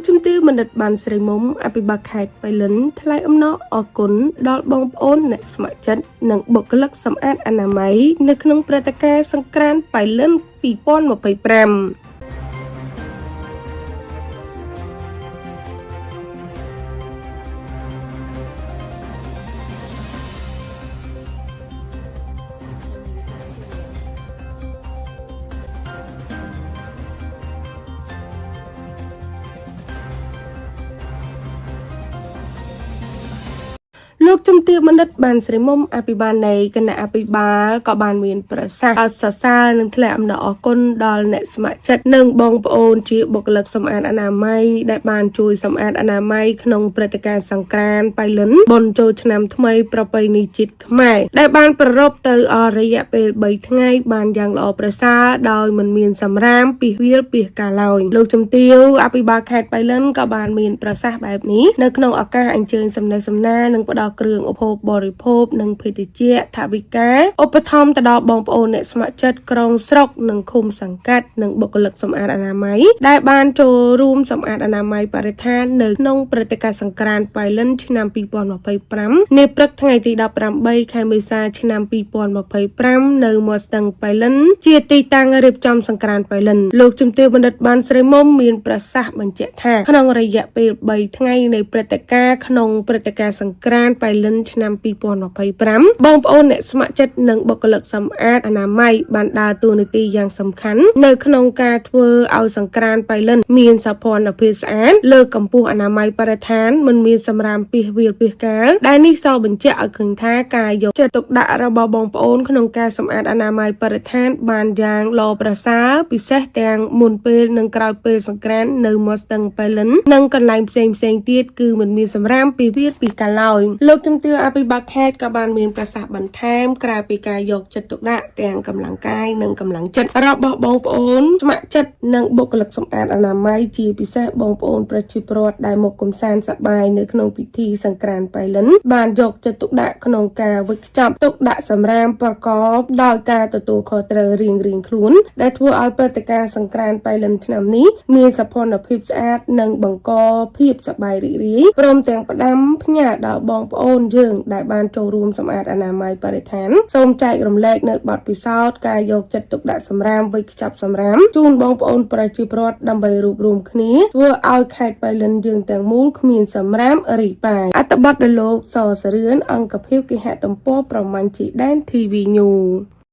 ជំទាវមនិតបានស្រីមុំអភិបាលខេត្តបៃលិនថ្លែងអំណរអគុណដល់បងប្អូនអ្នកស្ម័គ្រចិត្តនិងបុគ្គលិកសម្អាតអនាម័យនៅក្នុងព្រឹត្តិការណ៍សង្ក្រាន្តបៃលិន2025លោកជំទាវមនិតបានស្រីមុំអភិបាលនៃគណៈអភិបាលក៏បានមានប្រសាសន៍អសរសាទរនិងថ្លែងអំណរអគុណដល់អ្នកស្ម័គ្រចិត្តនិងបងប្អូនជាបុគ្គលិកសម្អាតអនាម័យដែលបានជួយសម្អាតអនាម័យក្នុងព្រឹត្តិការណ៍សង្ក្រាន្តបៃលិនបុណ្យចូលឆ្នាំថ្មីប្រពៃណីជាតិខ្មែរដែលបានប្រារព្ធទៅអស់រយៈពេល3ថ្ងៃបានយ៉ាងល្អប្រសើរដោយមិនមានសម្រាមពីវាលពីកាឡើយលោកជំទាវអភិបាលខេត្តបៃលិនក៏បានមានប្រសាសន៍បែបនេះនៅក្នុងឱកាសអញ្ជើញសំណេះសំណាលនិងផ្ដល់គ្រឿងឧបភោគបរិភោគនិងភេសជ្ជៈថវិកាឧបត្ថម្ភទៅដល់បងប្អូនអ្នកស្ម័គ្រចិត្តក្រុងស្រុកនិងឃុំសង្កាត់និងបុគ្គលិកសម្អាតអនាម័យដែលបានចូលរួមសម្អាតអនាម័យបរិស្ថាននៅក្នុងព្រឹត្តិការណ៍សង្ក្រាន្តបៃលិនឆ្នាំ2025នាព្រឹកថ្ងៃទី18ខែមេសាឆ្នាំ2025នៅមាត់ស្ទឹងបៃលិនជាទីតាំងរៀបចំសង្ក្រាន្តបៃលិនលោកជំទាវបណ្ឌិតបានស្រីមុំមានប្រសាសន៍បញ្ជាក់ថាក្នុងរយៈពេល3ថ្ងៃនៃព្រឹត្តិការណ៍ក្នុងព្រឹត្តិការណ៍សង្ក្រាន្តបៃលិនឆ្នាំ2025បងប្អូនអ្នកស្ម័គ្រចិត្តនិងបុគ្គលិកសម្អាតអនាម័យបានដើរតួនាទីយ៉ាងសំខាន់នៅក្នុងការធ្វើឲ្យសង្ក្រាន្តបៃលិនមានសោភ័ណភាពស្អាតលើកកម្ពស់អនាម័យបរិស្ថានមិនមានសម្រាមពាសវាលពាសកាលដែលនេះសបញ្ជាក់ឲ្យឃើញថាការយកចិត្តទុកដាក់របស់បងប្អូនក្នុងការសម្អាតអនាម័យបរិស្ថានបានយ៉ាងល្អប្រសើរពិសេសទាំងមុនពេលនិងក្រោយពេលសង្ក្រាន្តនៅមាត់ស្ទឹងបៃលិននិងកន្លែងផ្សេងទៀតគឺមិនមានសម្រាមពាសវាលពាសកាលឡើយលោកជំទាវអភិបាលខេត្តក៏បានមានប្រសាសន៍បន្ថែមក្រៅពីការយកចិត្តទុកដាក់ទាំងកម្លាំងកាយនិងកម្លាំងចិត្តរបស់បងប្អូនស្ម័គ្រចិត្តនិងបុគ្គលិកសម្អាតអនាម័យជាពិសេសបងប្អូនប្រជាពលរដ្ឋដែលមកកំសាន្តសប្បាយនៅក្នុងពិធីសង្ក្រាន្តបៃលិនបានយកចិត្តទុកដាក់ក្នុងការវេចខ្ចប់ទុកដាក់សម្រាមប្រកបដោយការទទួលខុសត្រូវរៀងៗខ្លួនដែលធ្វើឲ្យព្រឹត្តិការណ៍សង្ក្រាន្តបៃលិនឆ្នាំនេះមានសោភ័ណភាពស្អាតនិងបង្កភាពសប្បាយរីករាយព្រមទាំងផ្ដាំផ្ញើដល់បងប្អូនយើងដែលបានចូលរួមសម្អាតអនាម័យបរិស្ថានសូមចែករំលែកនៅបទពិសោធន៍ការយកចិត្តទុកដាក់សម្រាមវេចខ្ចប់សម្រាមជូនបងប្អូនប្រជាពលរដ្ឋដើម្បីរួបរวมគ្នាធ្វើឲ្យខេត្តបៃលិនយើងទាំងមូលគ្មានសម្រាមរីប៉ាយអត្ថបទដោយលោកសសរឿនអង្គភាពគេហទំព័រប្រមាញ់ជីដែន TV News